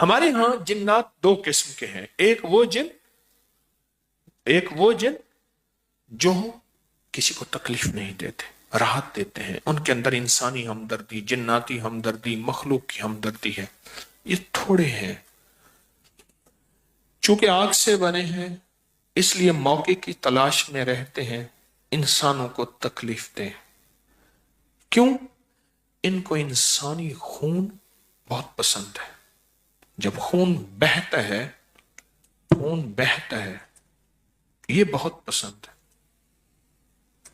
ہمارے ہاں جنات دو قسم کے ہیں، ایک وہ جن جو کسی کو تکلیف نہیں دیتے، راحت دیتے ہیں، ان کے اندر انسانی ہمدردی، جناتی ہمدردی، مخلوق کی ہمدردی ہے، یہ تھوڑے ہیں۔ چونکہ آگ سے بنے ہیں اس لیے موقع کی تلاش میں رہتے ہیں انسانوں کو تکلیف دیں۔ کیوں؟ ان کو انسانی خون بہت پسند ہے۔ جب خون بہتا ہے یہ بہت پسند ہے۔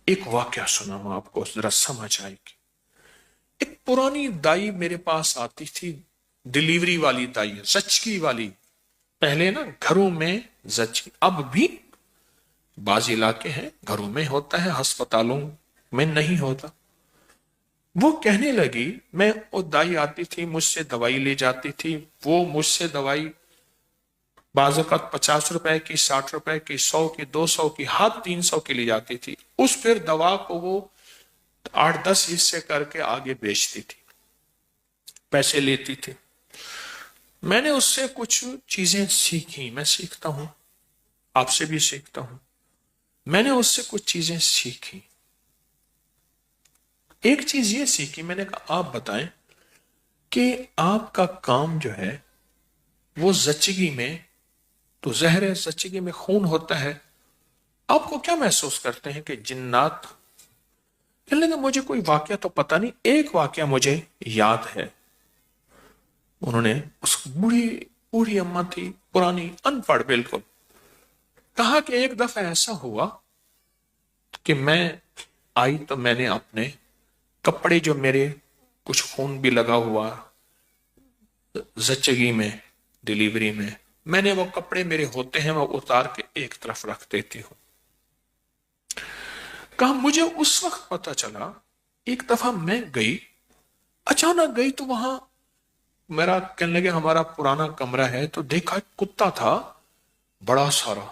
ایک واقعہ سناؤں آپ کو، ذرا سمجھ آئے گی۔ ایک پرانی دائی میرے پاس آتی تھی، ڈلیوری والی دائی، زچگی والی۔ پہلے نا گھروں میں زچگی، اب بھی بعض علاقے ہیں گھروں میں ہوتا ہے، ہسپتالوں میں نہیں ہوتا۔ وہ کہنے لگی، میں وہ دائی آتی تھی مجھ سے دوائی لے جاتی تھی، وہ مجھ سے دوائی بعض اوقات 50 روپے کی، 60 روپے کی، 100 کی، 200 کی، حد 300 کی لی جاتی تھی۔ اس پھر دوا کو وہ 8-10 حصے کر کے آگے بیچتی تھی، پیسے لیتی تھی۔ میں نے اس سے کچھ چیزیں سیکھی، میں سیکھتا ہوں، آپ سے بھی سیکھتا ہوں۔ میں نے اس سے کچھ چیزیں سیکھی۔ ایک چیز یہ سیکھی، میں نے کہا آپ بتائیں کہ آپ کا کام جو ہے وہ زچگی میں، تو زہر ہے، زچگی میں خون ہوتا ہے، آپ کو کیا محسوس کرتے ہیں کہ جنات؟ کہنے لگا مجھے کوئی واقعہ تو پتہ نہیں، ایک واقعہ مجھے یاد ہے۔ انہوں نے، اس بوڑھی اماں تھی، پرانی، ان پڑھ بالکل، کہا کہ ایک دفعہ ایسا ہوا کہ میں آئی تو میں نے اپنے کپڑے جو میرے کچھ خون بھی لگا ہوا زچگی میں، ڈیلیوری میں نے وہ کپڑے میرے ہوتے ہیں وہ اتار کے ایک طرف رکھ دیتی ہوں۔ کہا مجھے اس وقت پتا چلا، ایک دفعہ میں گئی، اچانک گئی تو وہاں میرا، کہنے لگے ہمارا پرانا کمرہ ہے، تو دیکھا کتا تھا بڑا سارا،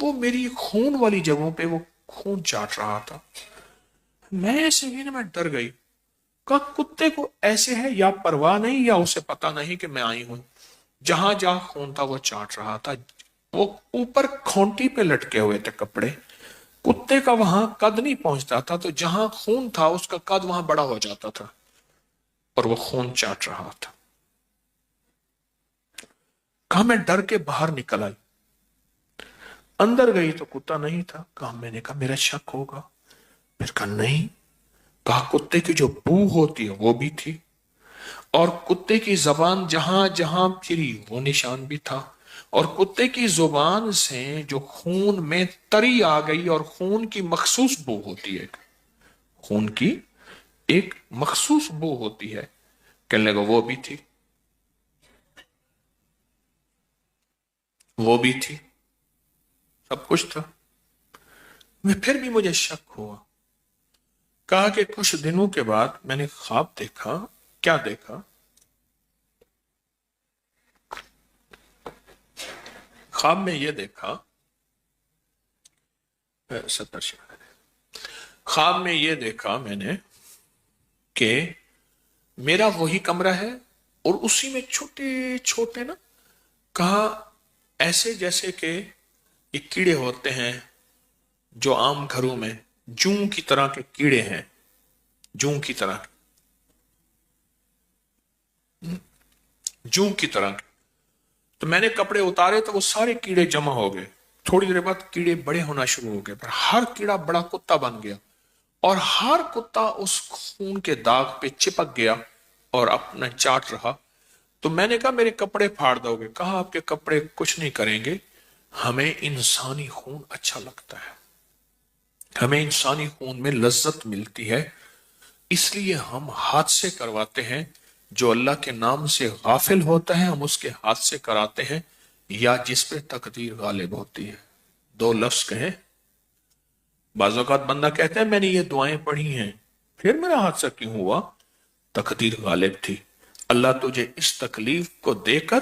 وہ میری خون والی جگہوں پہ وہ خون چاٹ رہا تھا۔ میں ایسے ہی نا، میں ڈر گئی، کہا کتے کو ایسے ہے یا پرواہ نہیں یا اسے پتا نہیں کہ میں آئی ہوں۔ جہاں جہاں خون تھا وہ چاٹ رہا تھا، وہ اوپر کھونٹی پہ لٹکے ہوئے تھے کپڑے، کتے کا وہاں قد نہیں پہنچتا تھا، تو جہاں خون تھا اس کا قد وہاں بڑا ہو جاتا تھا، اور وہ خون چاٹ رہا تھا۔ کہا میں ڈر کے باہر نکل آئی، اندر گئی تو کتا نہیں تھا۔ کہا میں نے کہا میرا شک ہوگا، پھر کہا نہیں، کہا کتے کی جو بو ہوتی ہے وہ بھی تھی، اور کتے کی زبان جہاں جہاں پھری وہ نشان بھی تھا، اور کتے کی زبان سے جو خون میں تری آ گئی، اور خون کی مخصوص بو ہوتی ہے، خون کی ایک مخصوص بو ہوتی ہے، کہنے لگا وہ بھی تھی، وہ بھی تھی، سب کچھ تھا۔ میں پھر بھی مجھے شک ہوا۔ کہا کہ کچھ دنوں کے بعد میں نے خواب دیکھا۔ کیا دیکھا؟ خواب میں یہ دیکھا، خواب میں یہ دیکھا میں نے کہ میرا وہی کمرہ ہے، اور اسی میں چھوٹے چھوٹے نا، کہا ایسے جیسے کہ یہ کیڑے ہوتے ہیں جو عام گھروں میں جوں کی طرح کے کیڑے ہیں، جوں کی طرح کے۔ تو میں نے کپڑے اتارے تو وہ سارے کیڑے جمع ہو گئے، تھوڑی دیر بعد کیڑے بڑے ہونا شروع ہو گئے، پر ہر کیڑا بڑا کتا بن گیا، اور ہر کتا اس خون کے داغ پہ چپک گیا اور اپنا چاٹ رہا۔ تو میں نے کہا میرے کپڑے پھاڑ دو گے؟ کہا آپ کے کپڑے کچھ نہیں کریں گے، ہمیں انسانی خون اچھا لگتا ہے، ہمیں انسانی خون میں لذت ملتی ہے، اس لیے ہم ہاتھ سے کرواتے ہیں، جو اللہ کے نام سے غافل ہوتا ہے ہم اس کے ہاتھ سے کراتے ہیں، یا جس پہ تقدیر غالب ہوتی ہے۔ دو لفظ کہیں، بعض اوقات بندہ کہتا ہے میں نے یہ دعائیں پڑھی ہیں، پھر میرا حادثہ کیوں ہوا؟ تقدیر غالب تھی۔ اللہ تجھے اس تکلیف کو دے کر،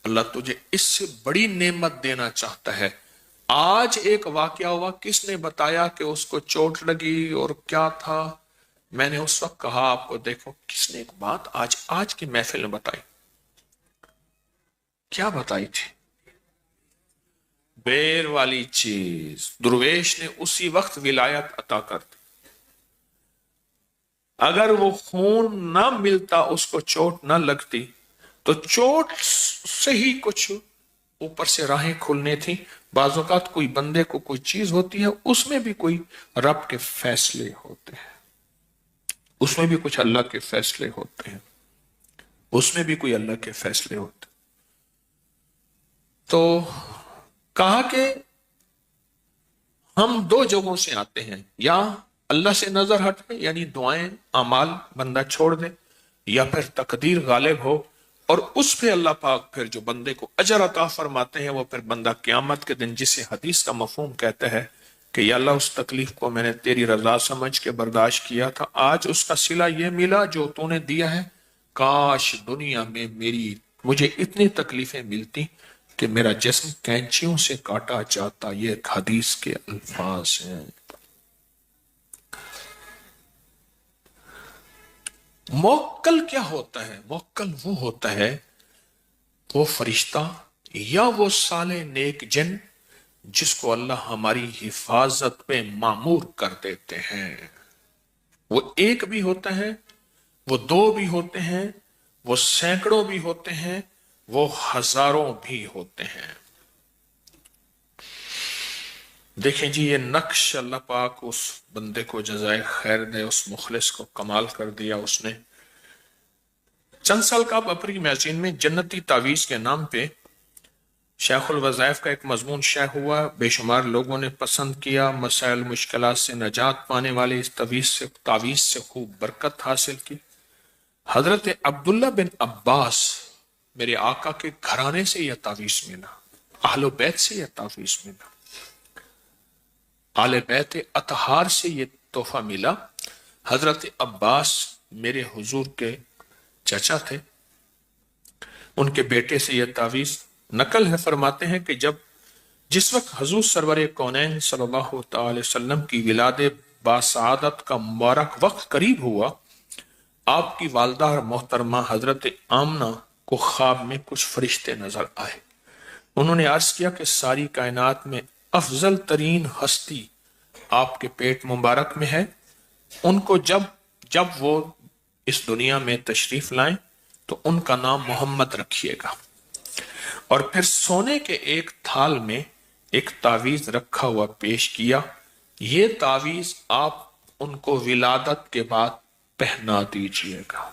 اللہ تجھے اس سے بڑی نعمت دینا چاہتا ہے۔ آج ایک واقعہ ہوا، کس نے بتایا کہ اس کو چوٹ لگی اور کیا تھا؟ میں نے اس وقت کہا آپ کو، دیکھو کس نے ایک بات آج کی محفل میں بتائی، کیا بتائی تھی؟ بیر والی چیز درویش نے اسی وقت ولایت عطا کر دی. اگر وہ خون نہ ملتا، اس کو چوٹ نہ لگتی، تو چوٹ سے ہی کچھ اوپر سے راہیں کھلنے تھیں. بعض اوقات کوئی بندے کو کوئی چیز ہوتی ہے، اس میں بھی کوئی رب کے فیصلے ہوتے ہیں، اس میں بھی کچھ اللہ کے فیصلے ہوتے ہیں، اس میں بھی کوئی اللہ کے فیصلے ہوتے ہیں. تو کہا کہ ہم دو جگہوں سے آتے ہیں، یا اللہ سے نظر ہٹے یعنی دعائیں اعمال بندہ چھوڑ دے، یا پھر تقدیر غالب ہو اور اس پہ اللہ پاک پھر جو بندے کو اجر عطا فرماتے ہیں، وہ پھر بندہ قیامت کے دن جسے حدیث کا مفہوم کہتا ہے کہ یا اللہ اس تکلیف کو میں نے تیری رضا سمجھ کے برداشت کیا تھا، آج اس کا صلہ یہ ملا جو تو نے دیا ہے. کاش دنیا میں مجھے اتنی تکلیفیں ملتی کہ میرا جسم کینچیوں سے کاٹا جاتا. یہ ایک حدیث کے الفاظ ہیں. موکل کیا ہوتا ہے؟ موکل وہ ہوتا ہے، وہ فرشتہ یا وہ صالح نیک جن جس کو اللہ ہماری حفاظت پہ مامور کر دیتے ہیں. وہ ایک بھی ہوتا ہے، وہ دو بھی ہوتے ہیں، وہ سینکڑوں بھی ہوتے ہیں، وہ ہزاروں بھی ہوتے ہیں. دیکھیں جی، یہ نقش اللہ پاک اس بندے کو جزائے خیر دے، اس مخلص کو کمال کر دیا. اس نے چند سال قبل اپنی میگزین میں جنتی تعویذ کے نام پہ شیخ الوظائف کا ایک مضمون شائع ہوا. بے شمار لوگوں نے پسند کیا. مسائل مشکلات سے نجات پانے والے اس تعویذ سے خوب برکت حاصل کی. حضرت عبداللہ بن عباس میرے آقا کے گھرانے سے یہ تعویذ ملا، اہل بیت سے یہ تعویذ ملا، آل بیت اطہار سے یہ تحفہ ملا. حضرت عباس میرے حضور کے چچا تھے، ان کے بیٹے سے یہ تعویذ نقل ہے. فرماتے ہیں کہ جس وقت حضور سرور کونین صلی اللہ تعالی وسلم کی ولاد باسعادت کا مبارک وقت قریب ہوا، آپ کی والدہ محترمہ حضرت آمنہ کو خواب میں کچھ فرشتے نظر آئے. انہوں نے عرض کیا کہ ساری کائنات میں افضل ترین ہستی آپ کے پیٹ مبارک میں ہے. ان کو جب وہ اس دنیا میں تشریف لائیں تو ان کا نام محمد رکھیے گا. اور پھر سونے کے ایک تھال میں ایک تعویذ رکھا ہوا پیش کیا. یہ تعویذ آپ ان کو ولادت کے بعد پہنا دیجئے گا.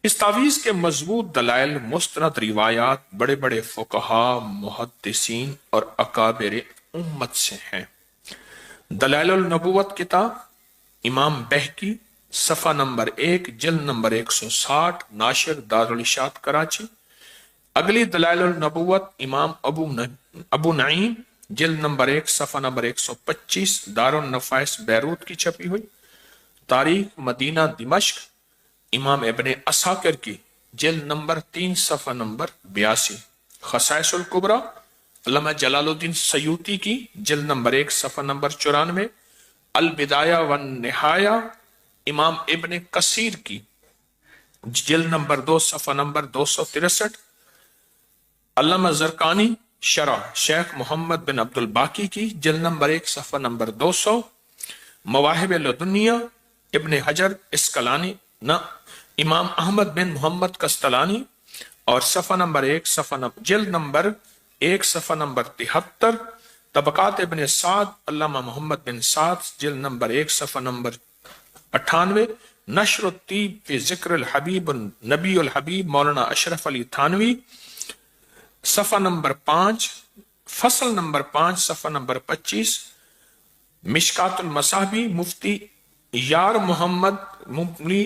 اس تعویذ کے مضبوط دلائل مستند روایات بڑے بڑے فقہا، محدثین اور اکابر امت سے ہیں. دلائل النبوت کتاب امام بہقی، صفحہ نمبر 1، جلد نمبر 160، ناشر دارالاشاعت کراچی. اگلی دلائل النبوت امام ابو نعیم، جلد نمبر 1، صفحہ نمبر 125، دارالنفائس بیروت کی چھپی ہوئی. تاریخ مدینہ دمشق امام ابن عساکر کی، جلد نمبر 3، صفحہ نمبر 82. خصائص الکبریٰ علامہ جلال الدین سیوطی کی، جلد نمبر 1، صفحہ نمبر 94. البدایہ والنہایہ امام ابن کثیر کی، جلد نمبر 2، صفحہ نمبر 263. علامہ زرقانی شرح شیخ محمد بن عبد الباقی کی، جلد نمبر 1، صفحہ نمبر 200. مواہب لدنیہ ابن حجر اسقلانی امام احمد بن محمد کستلانی، اور صفحہ نمبر 1، جلد نمبر 1، صفحہ نمبر 73. طبقات ابن سعد علامہ محمد بن سعد، جلد نمبر 1، صفحہ نمبر 98. نشر الطیب فی ذکر الحبیب نبی الحبیب مولانا اشرف علی تھانوی، صفحہ نمبر 5، فصل نمبر 5، صفحہ نمبر 25. مشکات المصابیح مفتی یار محمد مبلی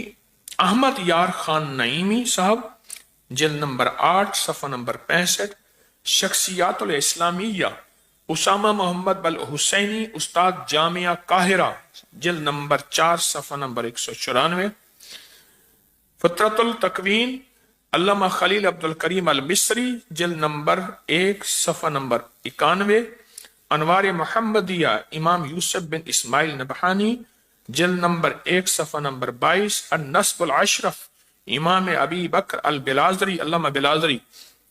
احمد یار خان نعیمی صاحب، جلد نمبر 8، صفحہ نمبر 65. شخصیات الاسلامیہ اسامہ محمد بل حسینی، استاد جامعہ قاہرہ، جلد نمبر 4، صفحہ نمبر 194. فطرت التکوین علامہ خلیل عبد الکریم المصری، جلد نمبر 1، صفحہ نمبر 91. انوار محمدیہ امام یوسف بن اسماعیل نبہانی، جلد نمبر 1، صفحہ نمبر 22. النصب الاشرف امام ابی بکر البلازری علامہ بلازری،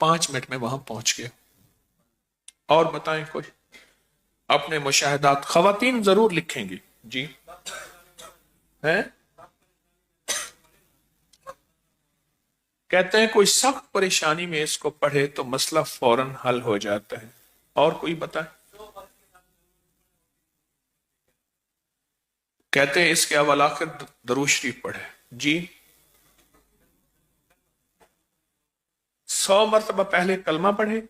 5 منٹ میں وہاں پہنچ گیا. اور بتائیں کوئی اپنے مشاہدات. خواتین ضرور لکھیں گی. جی ہیں؟ کہتے ہیں کوئی سخت پریشانی میں اس کو پڑھے تو مسئلہ فوراً حل ہو جاتا ہے. اور کوئی بتائیں. کہتے ہیں اس کے اول آخر درود شریف پڑھے. جی 100 مرتبہ پہلے کلمہ پڑھے.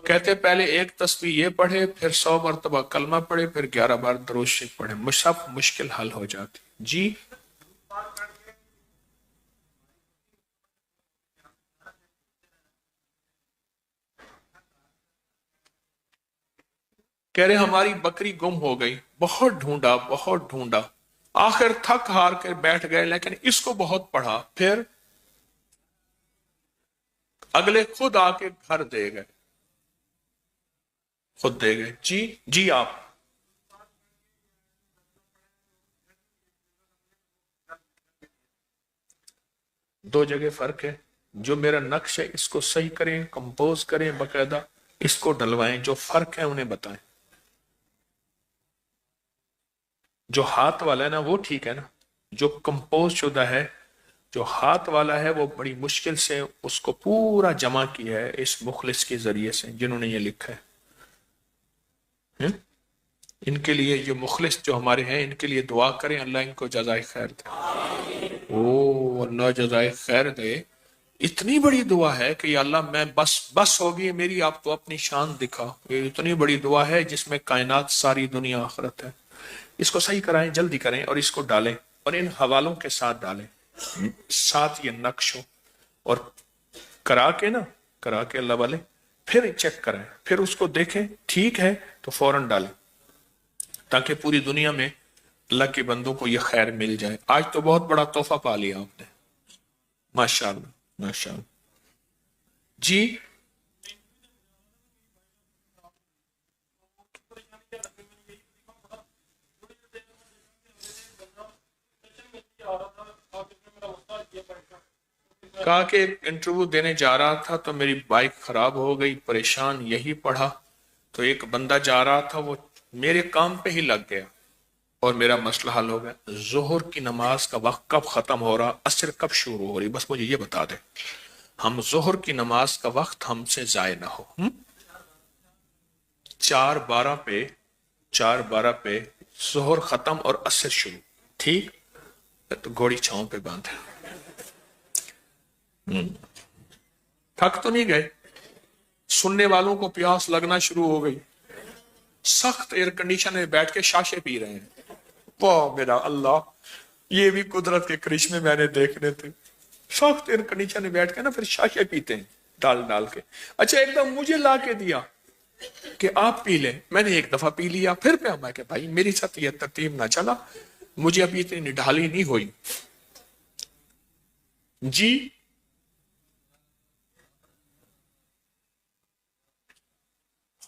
کہتے پہلے ایک تسبیح یہ پڑھے، پھر 100 مرتبہ کلمہ پڑھے، پھر 11 بار درود شریف پڑھے. سب مشکل حل ہو جاتی. جی کہہ رہے ہماری بکری گم ہو گئی، بہت ڈھونڈا بہت ڈھونڈا، آخر تھک ہار کر بیٹھ گئے، لیکن اس کو بہت پڑھا، پھر اگلے خود آ کے گھر دے گئے، خود دے گئے. جی آپ دو جگہ فرق ہے. جو میرا نقش ہے اس کو صحیح کریں، کمپوز کریں، باقاعدہ اس کو ڈلوائیں. جو فرق ہے انہیں بتائیں. جو ہاتھ والا ہے نا وہ ٹھیک ہے نا، جو کمپوز شدہ ہے، جو ہاتھ والا ہے وہ بڑی مشکل سے اس کو پورا جمع کیا ہے اس مخلص کے ذریعے سے جنہوں نے یہ لکھا ہے. ان کے لیے جو مخلص جو ہمارے ہیں ان کے لیے دعا کریں، اللہ ان کو جزائے خیر دے. اللہ جزائے خیر دے. اتنی بڑی دعا ہے کہ یا اللہ میں بس ہوگی میری، آپ تو اپنی شان دکھا. یہ اتنی بڑی دعا ہے جس میں کائنات ساری دنیا آخرت ہے. اس کو صحیح کرائیں، جلدی کریں اور اس کو ڈالیں اور ان حوالوں کے ساتھ ڈالیں، ساتھ یہ نقش ہو، اور کرا کے اللہ والے پھر چیک کریں، پھر اس کو دیکھیں ٹھیک ہے تو فوراً ڈالیں تاکہ پوری دنیا میں اللہ کے بندوں کو یہ خیر مل جائے. آج تو بہت بڑا تحفہ پا لیا آپ نے. ماشاءاللہ ماشاءاللہ. جی کہا کہ ایک انٹرویو دینے جا رہا تھا تو میری بائک خراب ہو گئی، پریشان، یہی پڑھا تو ایک بندہ جا رہا تھا وہ میرے کام پہ ہی لگ گیا اور میرا مسئلہ حل ہو گیا. ظہر کی نماز کا وقت کب ختم ہو رہا، عصر کب شروع ہو رہی، بس مجھے یہ بتا دے. ہم ظہر کی نماز کا وقت ہم سے ضائع نہ ہو. 4:12 پہ ظہر ختم اور عصر شروع. ٹھیک تو گھوڑی چھاؤں پہ باندھے. تھک تو نہیں گئے؟ سننے والوں کو پیاس لگنا شروع ہو گئی، سخت ایئر کنڈیشن میں بیٹھ کے شاشے پی رہے ہیں. واہ میرا اللہ، یہ بھی قدرت کے کرشمے میں نے دیکھنے تھے. سخت ایئر کنڈیشن میں بیٹھ کے نا پھر شاشے پیتے ہیں ڈال کے. اچھا ایک دم مجھے لا کے دیا کہ آپ پی لیں. میں نے ایک دفعہ پی لیا، پھر پہ میں کہ بھائی میری ساتھ یہ ترتیب نہ چلا، مجھے ابھی اتنی نڈھالی نہیں ہوئی. جی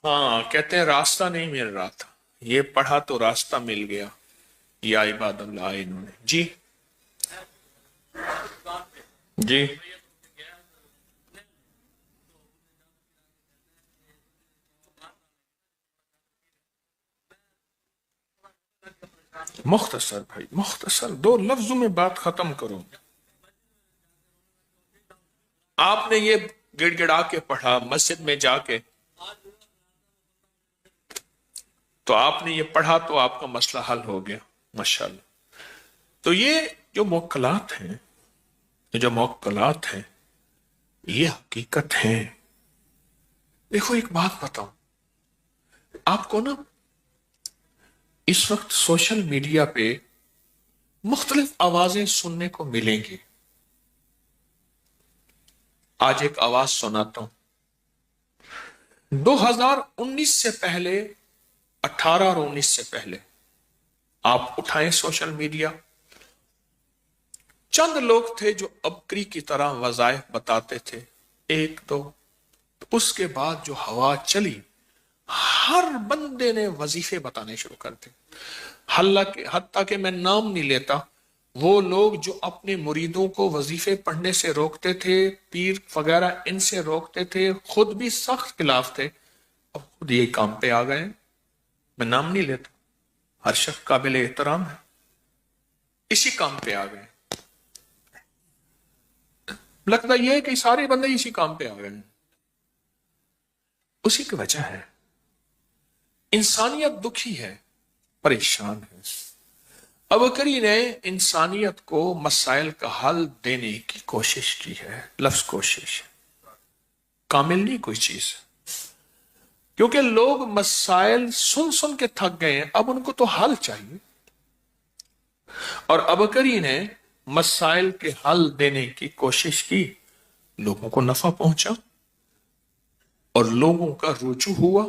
ہاں کہتے ہیں راستہ نہیں مل رہا تھا، یہ پڑھا تو راستہ مل گیا. یا عباد اللہ انہوں نے. جی مختصر بھائی مختصر 2 لفظوں میں بات ختم کرو. آپ نے یہ گڑ گڑا کے پڑھا مسجد میں جا کے، تو آپ نے یہ پڑھا تو آپ کا مسئلہ حل ہو گیا. ماشاءاللہ. تو یہ جو موکلات ہیں یہ حقیقت ہیں. دیکھو ایک بات بتاؤں آپ کو نا، اس وقت سوشل میڈیا پہ مختلف آوازیں سننے کو ملیں گی. آج ایک آواز سناتا ہوں. 2019 سے پہلے، 18 اور 19 سے پہلے آپ اٹھائیں سوشل میڈیا، چند لوگ تھے جو ابکری کی طرح وظائف بتاتے تھے، 1-2. اس کے بعد جو ہوا چلی، ہر بندے نے وظیفے بتانے شروع کر دی. حتیٰ کہ میں نام نہیں لیتا، وہ لوگ جو اپنے مریدوں کو وظیفے پڑھنے سے روکتے تھے، پیر وغیرہ ان سے روکتے تھے، خود بھی سخت خلاف تھے، اب خود یہی کام پہ آ گئے. میں نام نہیں لیتا، ہر شخص قابل احترام ہے، اسی کام پہ آ گئے. لگتا یہ ہے کہ سارے بندے اسی کام پہ آ گئے ہیں. اسی کی وجہ ہے انسانیت دکھی ہے، پریشان ہے. ابوبکر نے انسانیت کو مسائل کا حل دینے کی کوشش کی ہے. لفظ کوشش، کامل نہیں کوئی چیز، کیونکہ لوگ مسائل سن سن کے تھک گئے ہیں، اب ان کو تو حل چاہیے. اور ابوبکر نے مسائل کے حل دینے کی کوشش کی، لوگوں کو نفع پہنچا اور لوگوں کا رجوع ہوا،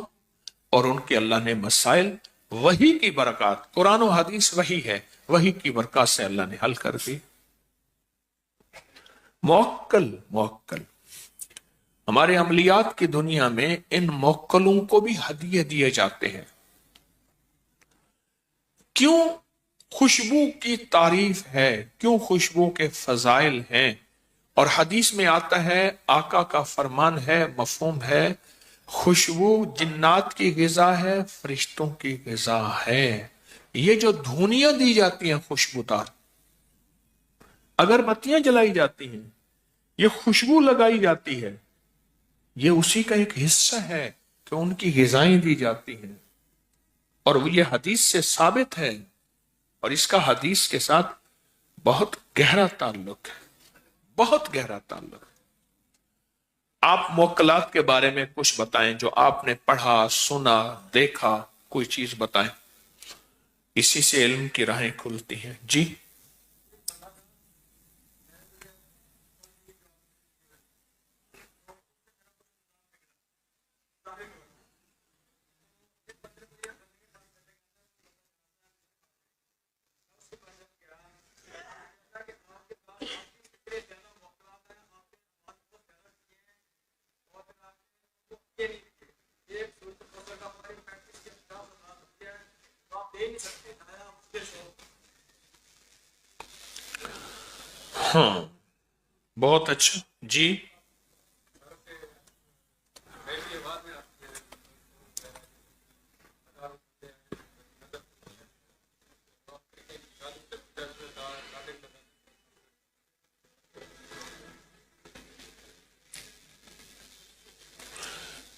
اور ان کے اللہ نے مسائل وحی کی برکات، قرآن و حدیث وحی ہے، وحی کی برکات سے اللہ نے حل کر دی. موکل ہمارے عملیات کی دنیا میں ان موکلوں کو بھی ہدیے دیے جاتے ہیں. کیوں؟ خوشبو کی تعریف ہے، کیوں خوشبو کے فضائل ہیں. اور حدیث میں آتا ہے، آقا کا فرمان ہے، مفہوم ہے، خوشبو جنات کی غذا ہے، فرشتوں کی غذا ہے. یہ جو دھونیاں دی جاتی ہیں خوشبودار، اگربتیاں جلائی جاتی ہیں، یہ خوشبو لگائی جاتی ہے، یہ اسی کا ایک حصہ ہے کہ ان کی غذائیں دی جاتی ہیں. اور یہ حدیث سے ثابت ہے، اور اس کا حدیث کے ساتھ بہت گہرا تعلق ہے، بہت گہرا تعلق ہے. آپ موکلات کے بارے میں کچھ بتائیں، جو آپ نے پڑھا، سنا، دیکھا، کوئی چیز بتائیں. اسی سے علم کی راہیں کھلتی ہیں. جی ہاں، بہت اچھا. جی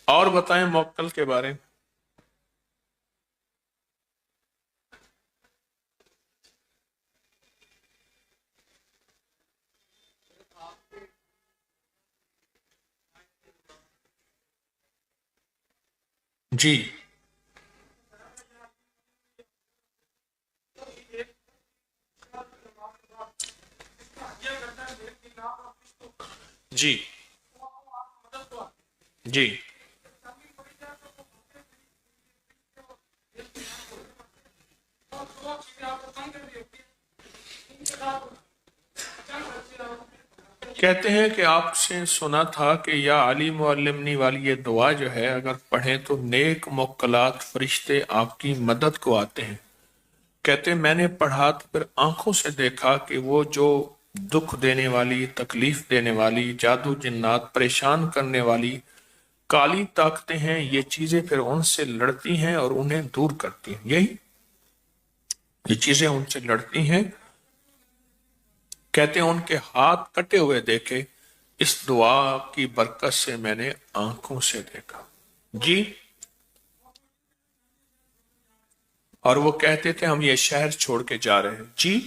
اور بتائیں موکل کے بارے میں. جی جی جی کہتے ہیں کہ آپ سے سنا تھا کہ یا علی معلمنی والی یہ دعا جو ہے اگر پڑھیں تو نیک موکلات فرشتے آپ کی مدد کو آتے ہیں. کہتے ہیں میں نے پڑھا تو پھر آنکھوں سے دیکھا کہ وہ جو دکھ دینے والی، تکلیف دینے والی، جادو جنات پریشان کرنے والی کالی طاقتیں ہیں، یہ چیزیں پھر ان سے لڑتی ہیں اور انہیں دور کرتی ہیں. یہی یہ چیزیں ان سے لڑتی ہیں. کہتے ہیں ان کے ہاتھ کٹے ہوئے دیکھے، اس دعا کی برکت سے میں نے آنکھوں سے دیکھا. جی اور وہ کہتے تھے ہم یہ شہر چھوڑ کے جا رہے ہیں. جی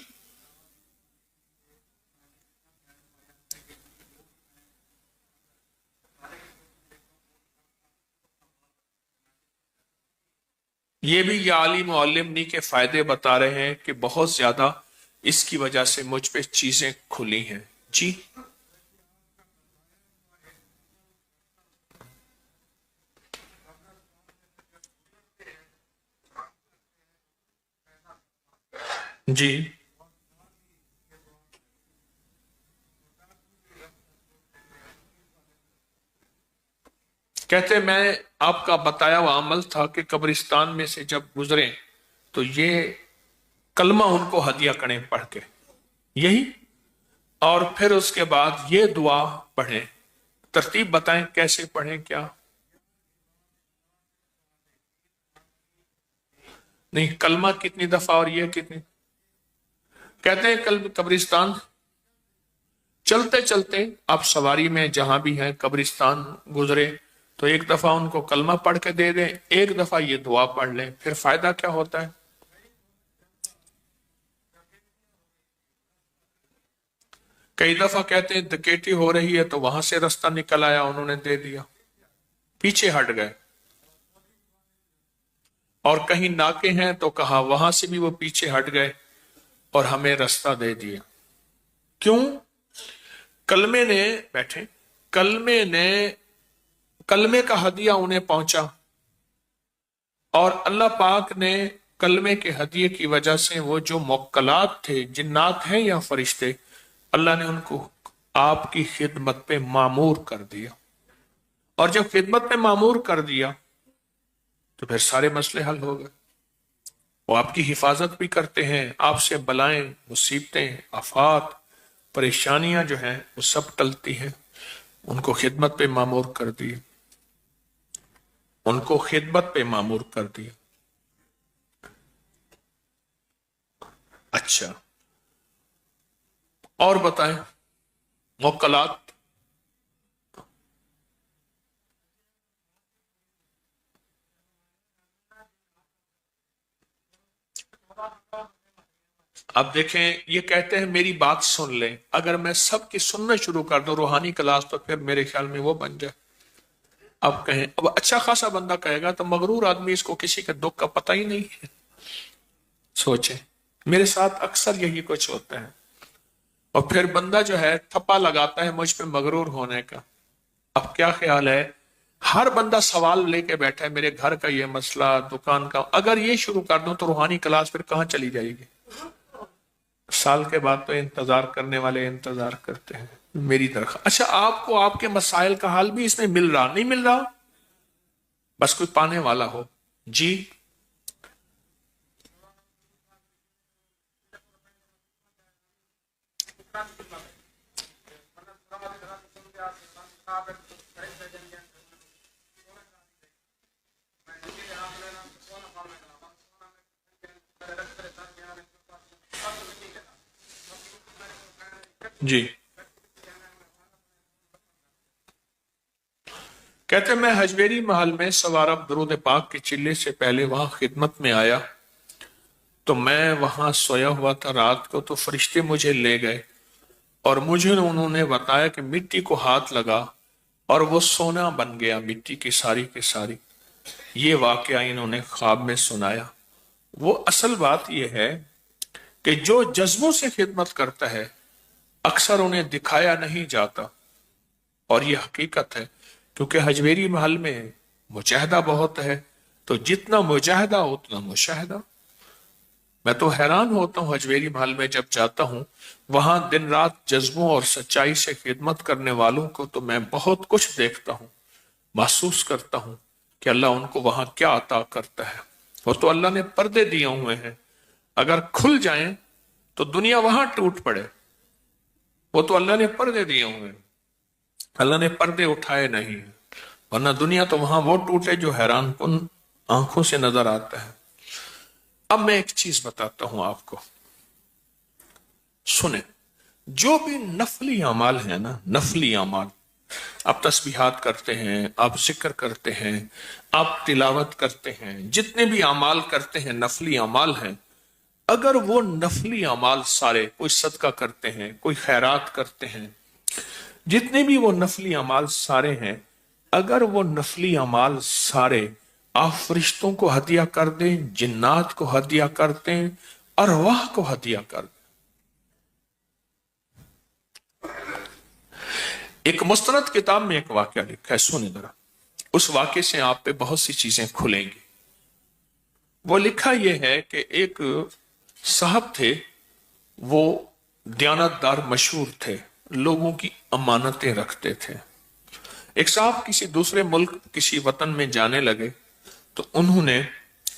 یہ بھی یہ عالم معلمنی کے فائدے بتا رہے ہیں کہ بہت زیادہ اس کی وجہ سے مجھ پہ چیزیں کھلی ہیں. جی جی کہتے میں آپ کا بتایا ہوا عمل تھا کہ قبرستان میں سے جب گزرے تو یہ کلمہ ان کو ہدیہ کریں پڑھ کے. یہی. اور پھر اس کے بعد یہ دعا پڑھیں. ترتیب بتائیں کیسے پڑھیں. کیا نہیں, کلمہ کتنی دفعہ اور یہ کتنی. کہتے ہیں قبرستان چلتے چلتے آپ سواری میں جہاں بھی ہیں قبرستان گزرے تو ایک دفعہ ان کو کلمہ پڑھ کے دے دیں, ایک دفعہ یہ دعا پڑھ لیں. پھر فائدہ کیا ہوتا ہے. کئی دفعہ کہتے ہیں ڈکیتی ہو رہی ہے تو وہاں سے رستہ نکل آیا, انہوں نے دے دیا, پیچھے ہٹ گئے. اور کہیں ناکے ہیں تو کہا وہاں سے بھی وہ پیچھے ہٹ گئے اور ہمیں رستہ دے دیا. کیوں؟ کلمے نے بیٹھے, کلمے کا ہدیہ انہیں پہنچا, اور اللہ پاک نے کلمے کے ہدیے کی وجہ سے وہ جو موکلات تھے, جنات ہیں یا فرشتے, اللہ نے ان کو آپ کی خدمت پہ مامور کر دیا. اور جب خدمت پہ مامور کر دیا تو پھر سارے مسئلے حل ہو گئے. وہ آپ کی حفاظت بھی کرتے ہیں, آپ سے بلائیں, مصیبتیں, آفات, پریشانیاں جو ہیں وہ سب ٹلتی ہیں. ان کو خدمت پہ مامور کر دیا, ان کو خدمت پہ مامور کر دیا. اچھا, اور بتائیں موکلات. اب دیکھیں, یہ کہتے ہیں میری بات سن لیں. اگر میں سب کی سننا شروع کر دوں روحانی کلاس تو پھر میرے خیال میں وہ بن جائے. اب کہیں, اب اچھا خاصا بندہ کہے گا تو مغرور آدمی, اس کو کسی کے دکھ کا پتہ ہی نہیں ہے. سوچیں, میرے ساتھ اکثر یہی کچھ ہوتا ہے. اور پھر بندہ جو ہے تھپا لگاتا ہے مجھ پہ مغرور ہونے کا. اب کیا خیال ہے, ہر بندہ سوال لے کے بیٹھا ہے, میرے گھر کا یہ مسئلہ, دکان کا. اگر یہ شروع کر دوں تو روحانی کلاس پھر کہاں چلی جائے گی. سال کے بعد تو انتظار کرنے والے انتظار کرتے ہیں میری درخواست. اچھا, آپ کو آپ کے مسائل کا حل بھی اس میں مل رہا نہیں مل رہا, بس کوئی پانے والا ہو. جی جی کہتے میں حجویری محل میں سوارب درود پاک کے چلے سے پہلے وہاں خدمت میں آیا تو میں وہاں سویا ہوا تھا رات کو, تو فرشتے مجھے لے گئے اور مجھے انہوں نے بتایا کہ مٹی کو ہاتھ لگا اور وہ سونا بن گیا, مٹی کی ساری. یہ واقعہ انہوں نے خواب میں سنایا. وہ اصل بات یہ ہے کہ جو جذبوں سے خدمت کرتا ہے اکثر انہیں دکھایا نہیں جاتا, اور یہ حقیقت ہے کیونکہ حجویری محل میں مجاہدہ بہت ہے, تو جتنا مجاہدہ اتنا مشاہدہ. میں تو حیران ہوتا ہوں حجویری محل میں جب جاتا ہوں, وہاں دن رات جذبوں اور سچائی سے خدمت کرنے والوں کو تو میں بہت کچھ دیکھتا ہوں, محسوس کرتا ہوں کہ اللہ ان کو وہاں کیا عطا کرتا ہے. وہ تو اللہ نے پردے دیے ہوئے ہیں, اگر کھل جائیں تو دنیا وہاں ٹوٹ پڑے. وہ تو اللہ نے پردے دیے ہوئے ہیں, اللہ نے پردے اٹھائے نہیں, ورنہ دنیا تو وہاں وہ ٹوٹے جو حیران کن آنکھوں سے نظر آتا ہے. اب میں ایک چیز بتاتا ہوں آپ کو, سنیں. جو بھی نفلی اعمال ہیں نا, نفلی اعمال, آپ تسبیحات کرتے ہیں, آپ ذکر کرتے ہیں, آپ تلاوت کرتے ہیں, جتنے بھی اعمال کرتے ہیں نفلی اعمال ہیں, اگر وہ نفلی اعمال سارے, کوئی صدقہ کرتے ہیں, کوئی خیرات کرتے ہیں, جتنے بھی وہ نفلی اعمال سارے ہیں, اگر وہ نفلی اعمال سارے آپ فرشتوں کو ہدیہ کر دیں, جنات کو ہدیہ کر دیں, ارواح کو ہدیہ کر دیں. ایک مستند کتاب میں ایک واقعہ لکھا ہے, سنیں ذرا, اس واقعے سے آپ پہ بہت سی چیزیں کھلیں گی. وہ لکھا یہ ہے کہ ایک صاحب تھے, وہ دیانتدار مشہور تھے, لوگوں کی امانتیں رکھتے تھے. ایک صاحب کسی دوسرے ملک, کسی وطن میں جانے لگے تو انہوں نے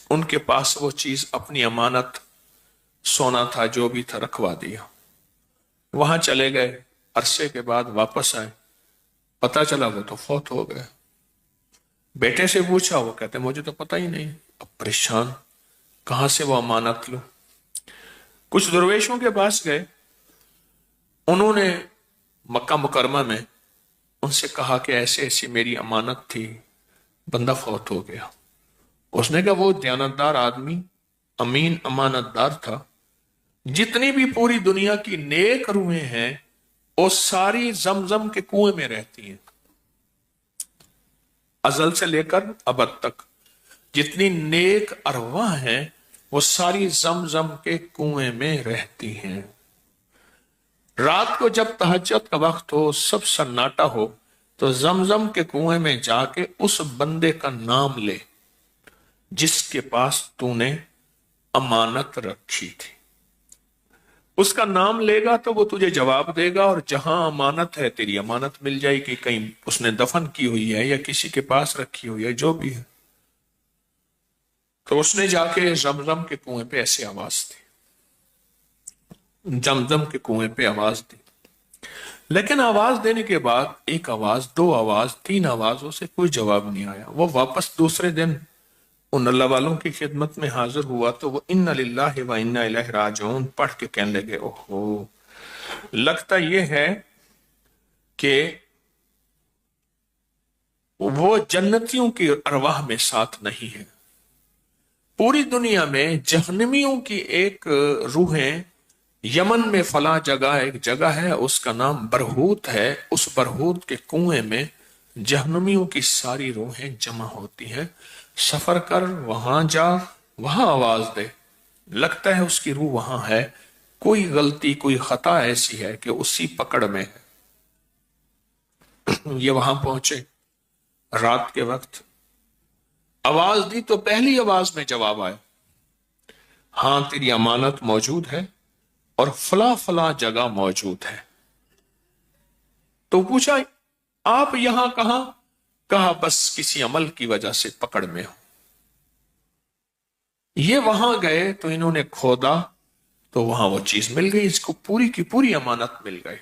ان کے پاس وہ چیز, اپنی امانت, سونا تھا جو بھی تھا, رکھوا دیا. وہاں چلے گئے، عرصے کے بعد واپس آئے، پتا چلا وہ تو فوت ہو گئے۔ بیٹے سے پوچھا، وہ کہتے مجھے تو پتا ہی نہیں۔ اب پریشان، کہاں سے وہ امانت لوں؟ کچھ درویشوں کے پاس گئے، انہوں نے مکہ مکرمہ میں ان سے کہا کہ ایسے ایسی میری امانت تھی، بندہ فوت ہو گیا۔ اس نے کہا وہ دیانتدار آدمی، امین امانت دار تھا، جتنی بھی پوری دنیا کی نیک روحیں ہیں وہ ساری زمزم کے کنویں میں رہتی ہیں، ازل سے لے کر ابد تک جتنی نیک ارواح ہیں وہ ساری زمزم کے کنویں میں رہتی ہیں۔ رات کو جب تہجد کا وقت ہو، سب سناٹا ہو، تو زمزم کے کنویں میں جا کے اس بندے کا نام لے جس کے پاس تو نے امانت رکھی تھی۔ اس کا نام لے گا تو وہ تجھے جواب دے گا، اور جہاں امانت ہے تیری امانت مل جائے گی، کہیں اس نے دفن کی ہوئی ہے یا کسی کے پاس رکھی ہوئی ہے، جو بھی ہے۔ تو اس نے جا کے زمزم کے کنویں پہ ایسے آواز دی، زمزم کے کنویں پہ آواز دی، لیکن آواز دینے کے بعد ایک آواز، دو آواز، تین آوازوں سے کوئی جواب نہیں آیا۔ وہ واپس دوسرے دن ان اللہ والوں کی خدمت میں حاضر ہوا تو وہ اِنَّ لِلَّهِ وَإِنَّا إِلَيْهِ رَاجِعُونَ پڑھ کے کہنے لگے، اوہو، لگتا یہ ہے کہ وہ جنتیوں کی ارواح میں ساتھ نہیں ہے۔ پوری دنیا میں جہنمیوں کی ایک روحیں، یمن میں فلاں جگہ ایک جگہ ہے، اس کا نام برہوت ہے، اس برہوت کے کنویں میں جہنمیوں کی ساری روحیں جمع ہوتی ہیں۔ سفر کر، وہاں جا، وہاں آواز دے، لگتا ہے اس کی روح وہاں ہے، کوئی غلطی کوئی خطا ایسی ہے کہ اسی پکڑ میں ہے۔ یہ وہاں پہنچے رات کے وقت، آواز دی تو پہلی آواز میں جواب آیا، ہاں تیری امانت موجود ہے اور فلاں فلاں جگہ موجود ہے۔ تو پوچھا آپ یہاں کہاں؟ کہا بس کسی عمل کی وجہ سے پکڑ میں ہوں۔ یہ وہاں گئے تو انہوں نے کھودا تو وہاں وہ چیز مل گئی، اس کو پوری کی پوری امانت مل گئی۔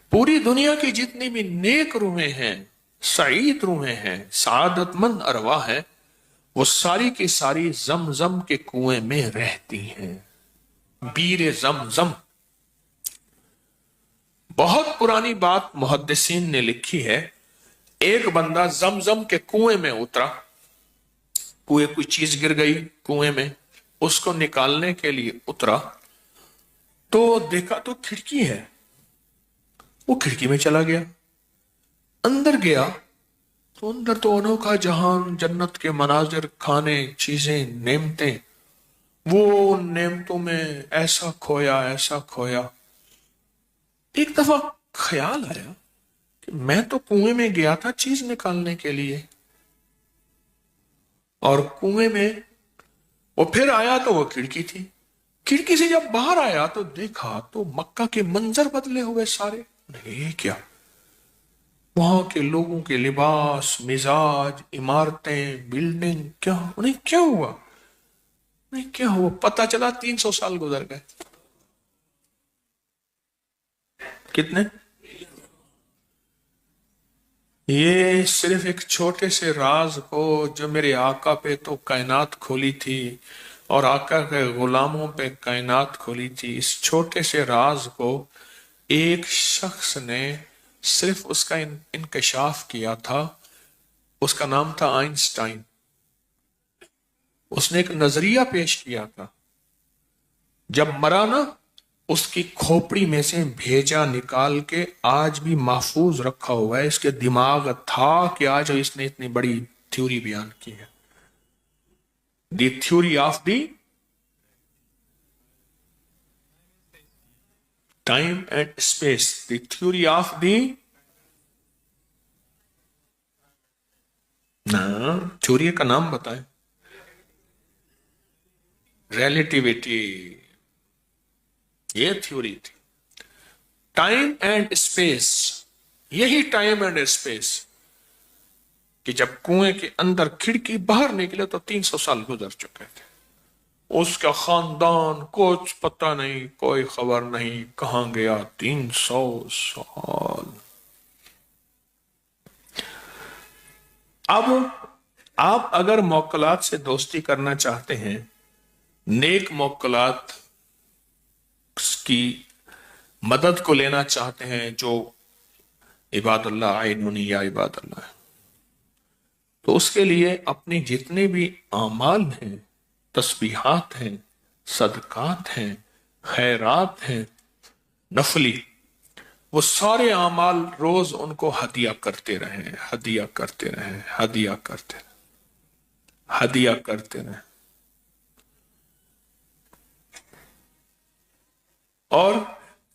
پوری دنیا کی جتنی بھی نیک روحیں ہیں، سعید روحیں ہیں، سعادت مند ارواح ہیں، وہ ساری کی ساری زمزم کے کنویں میں رہتی ہیں۔ بیر زمزم، بہت پرانی بات محدثین نے لکھی ہے۔ ایک بندہ زمزم کے کنویں میں اترا، کوئی چیز گر گئی کنویں میں، اس کو نکالنے کے لیے اترا تو دیکھا تو کھڑکی ہے، وہ کھڑکی میں چلا گیا، اندر گیا تو اندر تو انوکھا جہان، جنت کے مناظر، کھانے، چیزیں، نعمتیں، وہ نعمتوں میں ایسا کھویا ایسا کھویا۔ ایک دفعہ خیال آیا کہ میں تو کنویں میں گیا تھا چیز نکالنے کے لیے، اور کنویں میں وہ پھر آیا تو وہ کھڑکی تھی، کھڑکی سے جب باہر آیا تو دیکھا تو مکہ کے منظر بدلے ہوئے سارے۔ یہ کیا؟ وہاں کے لوگوں کے لباس، مزاج، عمارتیں، بلڈنگ، کیا انہیں کیا ہوا؟ انہیں کیا ہوا؟ پتہ چلا 300 سال گزر گئے۔ کتنے؟ یہ صرف ایک چھوٹے سے راز کو جو میرے آقا پہ تو کائنات کھولی تھی اور آقا کے غلاموں پہ کائنات کھولی تھی، اس چھوٹے سے راز کو ایک شخص نے صرف اس کا انکشاف کیا تھا، اس کا نام تھا آئنسٹائن۔ اس نے ایک نظریہ پیش کیا تھا، جب مرا نا اس کی کھوپڑی میں سے بھیجا نکال کے آج بھی محفوظ رکھا ہوا ہے، اس کے دماغ تھا کہ آج اس نے اتنی بڑی تھیوری بیان کی ہے، the theory of the time and space, the theory of the theory کا نام بتائیں۔ ریلیٹیوٹی، یہ تھیوری تھی۔ ٹائم اینڈ اسپیس، یہی ٹائم اینڈ اسپیس کہ جب کنویں کے اندر کھڑکی باہر نکلے تو 300 سال گزر چکے تھے۔ اس کا خاندان کچھ پتہ نہیں، کوئی خبر نہیں، کہاں گیا 300 سال۔ اب آپ اگر موکلات سے دوستی کرنا چاہتے ہیں، نیک موکلات کی مدد کو لینا چاہتے ہیں، جو عباد اللہ عینونی یا عباد اللہ ہے، تو اس کے لیے اپنی جتنے بھی اعمال ہیں، تسبیحات ہیں، صدقات ہیں، خیرات ہیں، نفلی، وہ سارے اعمال روز ان کو ہدیہ کرتے رہیں، ہدیہ کرتے رہیں، ہدیہ کرتے رہیں، ہدیہ کرتے رہیں۔ اور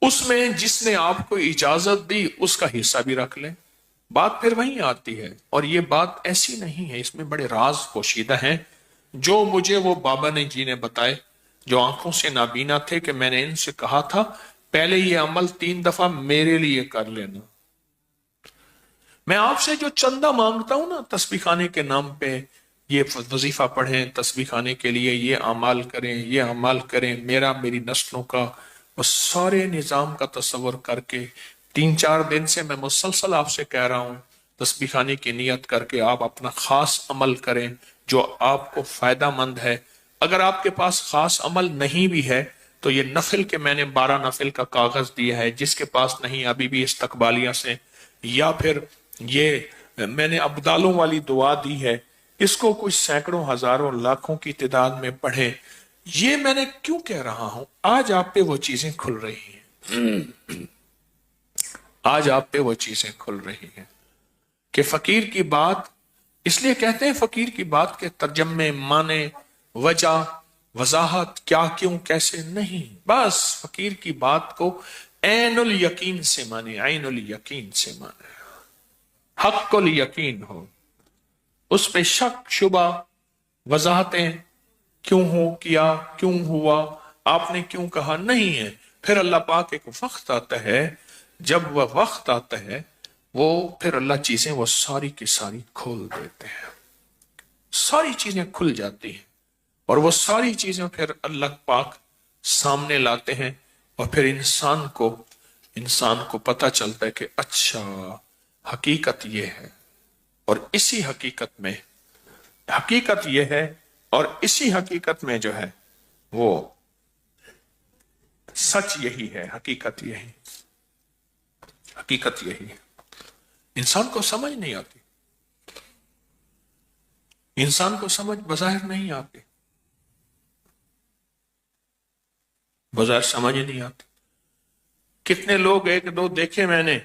اس میں جس نے آپ کو اجازت دی اس کا حصہ بھی رکھ لیں۔ بات پھر وہیں آتی ہے، اور یہ بات ایسی نہیں ہے، اس میں بڑے راز پوشیدہ ہیں جو مجھے وہ بابا جی نے بتائے، جو آنکھوں سے نابینا تھے، کہ میں نے ان سے کہا تھا پہلے یہ عمل 3 دفعہ میرے لیے کر لینا۔ میں آپ سے جو چندہ مانگتا ہوں نا تسبیح خانے کے نام پہ، یہ وظیفہ پڑھیں، تسبیح خانے کے لیے یہ اعمال کریں، یہ اعمال کریں، میری نسلوں کا وہ سارے نظام کا تصور کر کے 3-4 دن سے میں مسلسل آپ سے کہہ رہا ہوں، تسبیح خانے کی نیت کر کے آپ اپنا خاص عمل کریں جو آپ کو فائدہ مند ہے۔ اگر آپ کے پاس خاص عمل نہیں بھی ہے تو یہ نفل کے میں نے 12 نفل کا کاغذ دیا ہے، جس کے پاس نہیں ابھی بھی استقبالیہ سے، یا پھر یہ میں نے ابدالوں والی دعا دی ہے، اس کو کچھ سینکڑوں ہزاروں لاکھوں کی تعداد میں پڑھیں۔ یہ میں نے کیوں کہہ رہا ہوں؟ آج آپ پہ وہ چیزیں کھل رہی ہیں، آج آپ پہ وہ چیزیں کھل رہی ہیں کہ فقیر کی بات، اس لیے کہتے ہیں فقیر کی بات کے ترجمے، معنی، وجہ، وضاحت، کیا، کیوں، کیسے نہیں، بس فقیر کی بات کو عین الیقین سے مانے، عین الیقین سے مانے، حق الیقین ہو، اس پہ شک شبہ وضاحتیں کیوں ہو کیا، کیوں ہوا، آپ نے کیوں کہا نہیں ہے۔ پھر اللہ پاک ایک وقت آتا ہے، جب وہ وقت آتا ہے وہ پھر اللہ چیزیں وہ ساری کی ساری کھول دیتے ہیں، ساری چیزیں کھل جاتی ہیں، اور وہ ساری چیزیں پھر اللہ پاک سامنے لاتے ہیں، اور پھر انسان کو پتہ چلتا ہے کہ اچھا حقیقت یہ ہے، اور اسی حقیقت میں حقیقت یہ ہے، اور اسی حقیقت میں جو ہے وہ سچ یہی ہے، حقیقت یہی، حقیقت یہی ہے۔ انسان کو سمجھ نہیں آتی، انسان کو سمجھ بظاہر نہیں آتی، بظاہر سمجھ نہیں آتی۔ کتنے لوگ ایک دو دیکھے میں نے،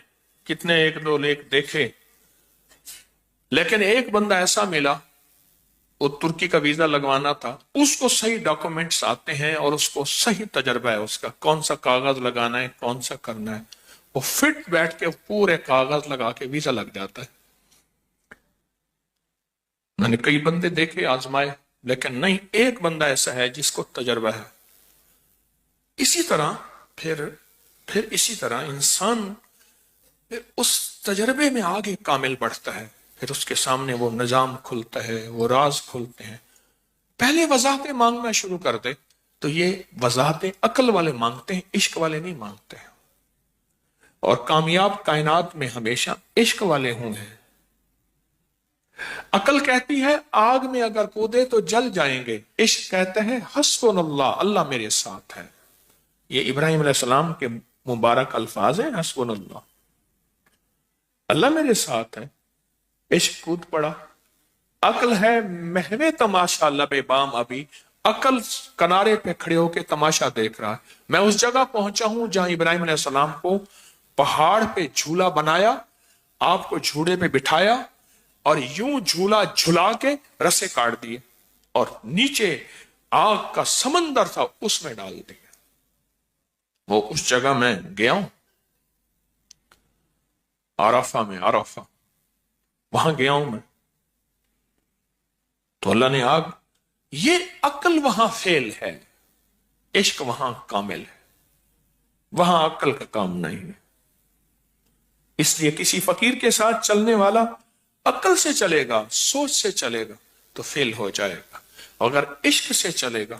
کتنے ایک دو دیکھے، لیکن ایک بندہ ایسا ملا، وہ ترکی کا ویزا لگوانا تھا، اس کو صحیح ڈاکومنٹس آتے ہیں، اور اس کو صحیح تجربہ ہے، اس کا کون سا کاغذ لگانا ہے، کون سا کرنا ہے، وہ فٹ بیٹھ کے پورے کاغذ لگا کے ویزا لگ جاتا ہے۔ میں نے کئی بندے دیکھے، آزمائے، لیکن نہیں، ایک بندہ ایسا ہے جس کو تجربہ ہے۔ اسی طرح پھر اسی طرح انسان پھر اس تجربے میں آگے کامل بڑھتا ہے، پھر اس کے سامنے وہ نظام کھلتا ہے، وہ راز کھلتے ہیں۔ پہلے وضاحتیں مانگنا شروع کر دے تو یہ وضاحتیں عقل والے مانگتے ہیں، عشق والے نہیں مانگتے ہیں، اور کامیاب کائنات میں ہمیشہ عشق والے ہوں گے۔ عقل کہتی ہے آگ میں اگر کودے تو جل جائیں گے، عشق کہتا ہے حسبنا اللہ، اللہ میرے ساتھ ہے۔ یہ ابراہیم علیہ السلام کے مبارک الفاظ ہیں، حسبنا اللہ، اللہ میرے ساتھ ہے۔ عشق کود پڑا۔ عقل ہے محو تماشا لب بام، ابھی عقل کنارے پہ کھڑے ہو کے تماشا دیکھ رہا ہے۔ میں اس جگہ پہنچا ہوں جہاں ابراہیم علیہ السلام کو پہاڑ پہ جھولا بنایا، آپ کو جھولے پہ بٹھایا، اور یوں جھولا جھلا کے رسے کاٹ دیے، اور نیچے آگ کا سمندر تھا اس میں ڈال دیا۔ وہ اس جگہ میں گیا ہوں، عرفہ میں، عرفہ وہاں گیا ہوں میں، تو اللہ نے آگ، یہ عقل وہاں فیل ہے، عشق وہاں کامل ہے، وہاں عقل کا کام نہیں ہے۔ اس لیے کسی فقیر کے ساتھ چلنے والا عقل سے چلے گا، سوچ سے چلے گا تو فیل ہو جائے گا، اگر عشق سے چلے گا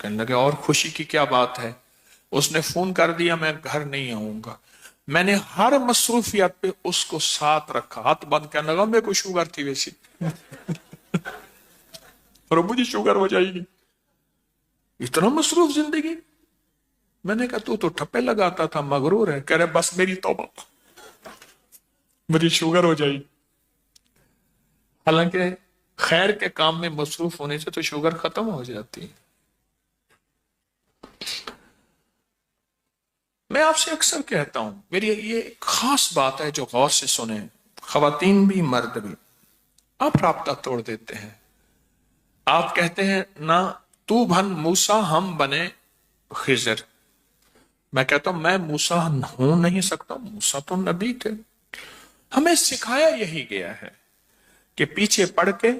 کہنے لگے اور خوشی کی کیا بات ہے؟ اس نے فون کر دیا میں گھر نہیں آؤں گا. میں نے ہر مصروفیات پہ اس کو ساتھ رکھا. ہاتھ بند کرنے لگا میرے کو شوگر تھی ویسی اور مجھے شوگر ہو جائے گی. اتنا مصروف زندگی. میں نے کہا تو ٹھپے لگاتا تھا مغرور ہے. کہہ رہے بس میری توبہ مجھے شوگر ہو جائے گی. حالانکہ خیر کے کام میں مصروف ہونے سے تو شوگر ختم ہو جاتی ہے. میں آپ سے اکثر کہتا ہوں میری یہ ایک خاص بات ہے جو غور سے سنیں, خواتین بھی مرد بھی. آپ رابطہ توڑ دیتے ہیں. آپ کہتے ہیں نہ تو بن موسیٰ ہم بنے خضر. میں کہتا ہوں میں موسیٰ ہوں نہیں سکتا. موسیٰ تو نبی تھے. ہمیں سکھایا یہی گیا ہے کہ پیچھے پڑ کے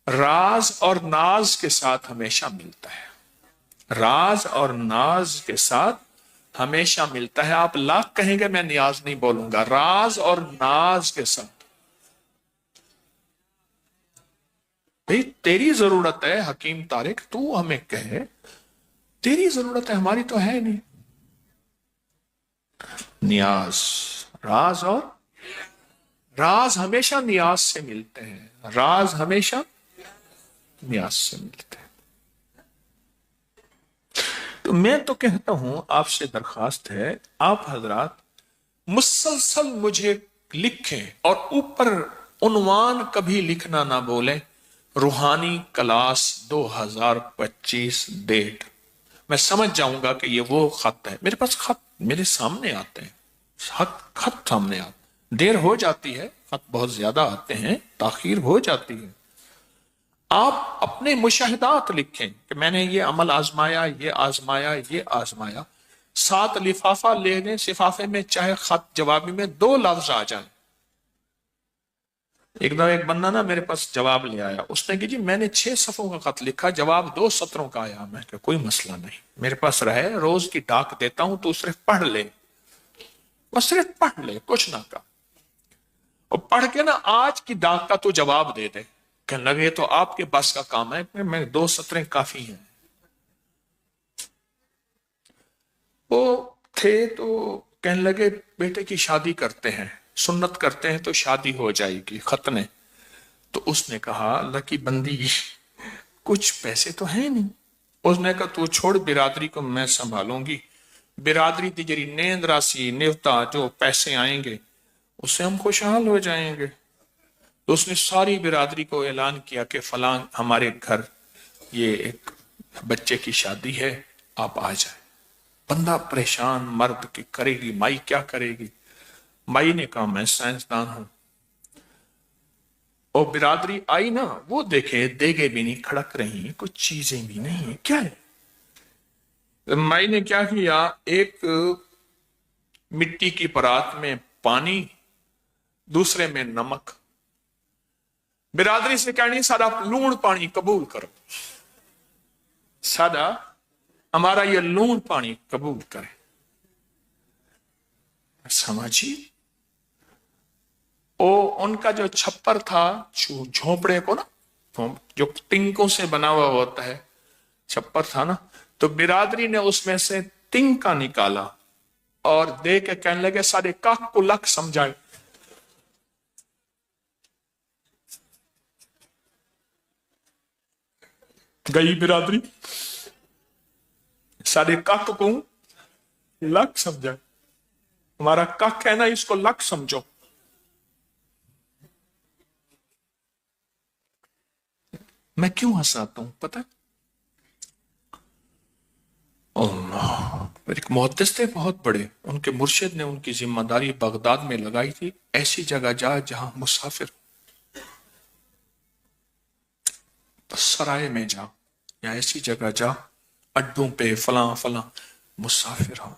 راز اور ناز کے ساتھ ہمیشہ ملتا ہے. راز اور ناز کے ساتھ ہمیشہ ملتا ہے. آپ لاکھ کہیں گے میں نیاز نہیں بولوں گا. راز اور ناز کے ساتھ. بھئی تیری ضرورت ہے حکیم طارق, تو ہمیں کہے تیری ضرورت ہے, ہماری تو ہے نہیں. نیاز, راز اور راز ہمیشہ نیاز سے ملتے ہیں. راز ہمیشہ نیاز سے ملتے ہیں. تو میں تو کہتا ہوں آپ سے درخواست ہے آپ حضرات مسلسل مجھے لکھیں اور اوپر عنوان کبھی لکھنا نہ بولیں روحانی کلاس 2025 ڈیٹ. میں سمجھ جاؤں گا کہ یہ وہ خط ہے. میرے پاس خط میرے سامنے آتے ہیں. خط سامنے آتے, دیر ہو جاتی ہے, خط بہت زیادہ آتے ہیں, تاخیر ہو جاتی ہے. آپ اپنے مشاہدات لکھیں کہ میں نے یہ عمل آزمایا, یہ آزمایا, یہ آزمایا. 7 لفافہ لے لیں, لفافے میں چاہے خط جوابی میں 2 لفظ آ جائیں. ایک دفعہ ایک بندہ نا میرے پاس جواب لے آیا. اس نے کہ جی میں نے 6 صفحوں کا خط لکھا, جواب 2 سطروں کا آیا. میں کہ کوئی مسئلہ نہیں, میرے پاس رہے, روز کی ڈاک دیتا ہوں, تو صرف پڑھ لے, بس صرف پڑھ لے, کچھ نہ کہا. اور پڑھ کے نا آج کی ڈاک کا تو جواب دے دے. کہنے لگے یہ تو آپ کے بس کا کام ہے. میں 2 سطریں کافی ہیں. وہ تھے تو کہنے لگے بیٹے کی شادی کرتے ہیں, سنت کرتے ہیں تو شادی ہو جائے گی, ختنے. تو اس نے کہا اللہ کی بندی کچھ پیسے تو ہیں نہیں. اس نے کہا تو چھوڑ, برادری کو میں سنبھالوں گی. برادری تجری نیند راسی نیوتا جو پیسے آئیں گے اس سے ہم خوشحال ہو جائیں گے. تو اس نے ساری برادری کو اعلان کیا کہ فلاں ہمارے گھر یہ ایک بچے کی شادی ہے, آپ آ جائیں. بندہ پریشان, مرد کی کرے گی, مائی کیا کرے گی. مائی نے کہا میں سائنسدان ہوں. اور برادری آئی نا, وہ دیکھے دیگے بھی نہیں کھڑک رہی, کچھ چیزیں بھی نہیں, کیا ہے. مائی نے کیا کیا, ایک مٹی کی پرات میں پانی, دوسرے میں نمک. برادری سے کہا نہیں سادہ لون پانی قبول کرو, سادہ ہمارا یہ لون پانی قبول کرے. سمجھی, ان کا جو چھپر تھا جھونپڑے کو نا, جو تنکوں سے بنا ہوا ہوتا ہے, چھپر تھا نا, تو برادری نے اس میں سے تنکا نکالا اور دے کے کہنے لگے سارے کاک کو لک سمجھائے. گئی برادری, سارے کاک کو لک سمجھائے. ہمارا کاک ہے نا, اس کو لک سمجھو. میں کیوں ہنساتا ہوں پتہ؟ اللہ, ایک محدث تھے بہت بڑے, ان کے مرشد نے ان کی ذمہ داری بغداد میں لگائی تھی, ایسی جگہ جا جہاں مسافر, سرائے میں جا یا ایسی جگہ جا اڈوں پہ فلاں فلاں مسافر ہوں,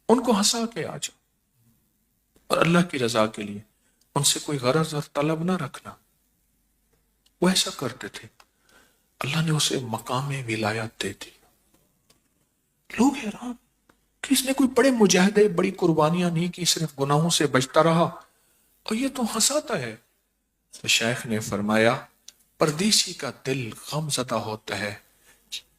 ان کو ہنسا کے آ جا, اور اللہ کی رضا کے لیے ان سے کوئی غرض اور طلب نہ رکھنا. وہ ایسا کرتے تھے, اللہ نے اسے مقام ولایت دے دی. لوگ حیران کہ اس نے کوئی بڑے مجاہدے بڑی قربانیاں نہیں کی, صرف گناہوں سے بچتا رہا اور یہ تو ہنساتا ہے. تو شیخ نے فرمایا پردیسی کا دل غم زدہ ہوتا ہے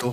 2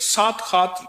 7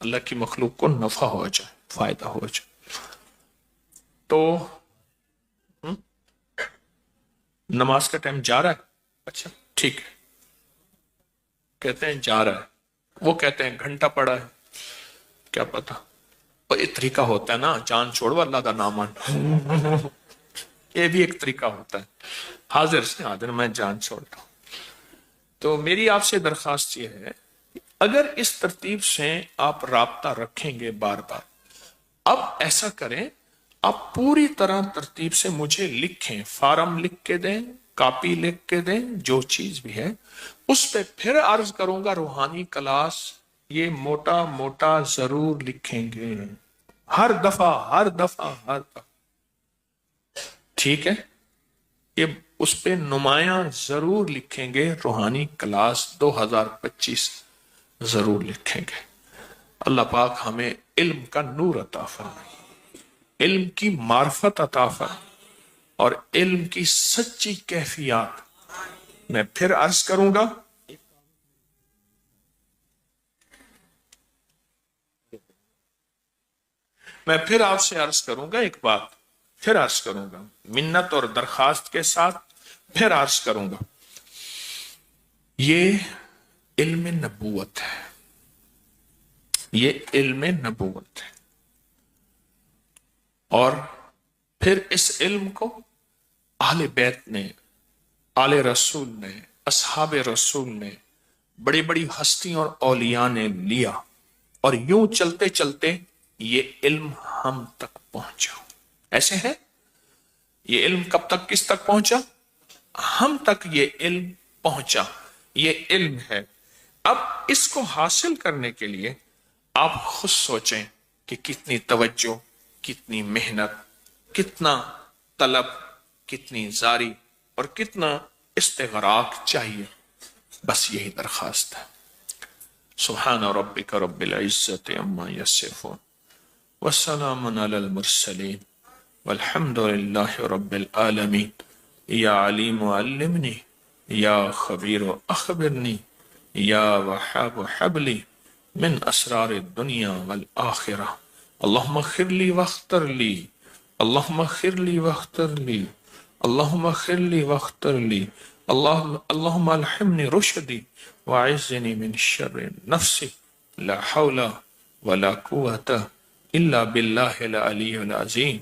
اللہ کی مخلوق کو نفع ہو جائے، فائدہ ہو جائے. تو نماز کا ٹائم جا رہا ہے. اچھا ٹھیک ہے، کہتے ہیں جا رہا ہے، وہ کہتے ہیں گھنٹہ پڑا ہے، کیا پتا. اور ایک طریقہ ہوتا ہے نا، جان چھوڑو اللہ کا نام مان. یہ بھی ایک طریقہ ہوتا ہے، حاضر سے حاضر میں جان چھوڑتا ہوں. تو میری آپ سے درخواست یہ ہے، اگر اس ترتیب سے آپ رابطہ رکھیں گے بار بار، اب ایسا کریں، آپ پوری طرح ترتیب سے مجھے لکھیں، فارم لکھ کے دیں، کاپی لکھ کے دیں، جو چیز بھی ہے اس پہ پھر عرض کروں گا روحانی کلاس. یہ موٹا موٹا ضرور لکھیں گے، ہر دفعہ ہر دفعہ ہر دفعہ، ٹھیک ہے. یہ اس پہ نمایاں ضرور لکھیں گے، روحانی کلاس 2025 ضرور لکھیں گے. اللہ پاک ہمیں علم کا نور عطا فرمائے، علم کی معرفت عطا فرمائے، اور علم کی سچی کیفیات. میں پھر عرض کروں گا، میں پھر آپ سے عرض کروں گا ایک بات، پھر عرض کروں گا منت اور درخواست کے ساتھ، پھر عرض کروں گا. یہ علم نبوت ہے، یہ علم نبوت ہے. اور پھر اس علم کو اہل بیت نے، آل رسول نے، اصحاب رسول نے، بڑی بڑی ہستیوں اور اولیاء نے لیا، اور یوں چلتے چلتے یہ علم ہم تک پہنچا. ایسے ہے، یہ علم کب تک کس تک پہنچا؟ ہم تک یہ علم پہنچا. یہ علم ہے. اب اس کو حاصل کرنے کے لیے آپ خود سوچیں کہ کتنی توجہ، کتنی محنت، کتنا طلب، کتنی زاری اور کتنا استغراق چاہیے. بس یہی درخواست ہے. سبحان ربک رب العزت عما یصفون والسلام علی المرسلین والحمد للہ رب العالمین. یا علیم علمنی، یا خبیر اخبرنی، یا وہاب حبلی من اسرار الدنیا والآخرہ. اللہم اغفر لی واختر لی، اللہم اغفر لی واختر لی، اللہم اغفر لی واختر لی. اللہم الہمنی رشدی وعزنی من شر نفسی، لا حول ولا قوة الا باللہ العلی العظیم.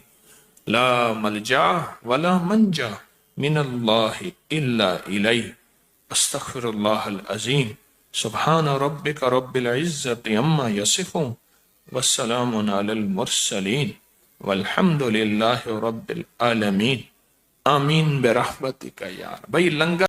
لا ملجا ولا منجا من اللہ الا الیہ، استغفر اللہ العظیم. سبحان ربک رب العزت عما یصفون والسلام علی المرسلین والحمد للہ رب العالمین. آمین برحمتک یا رب. بھئی لنگر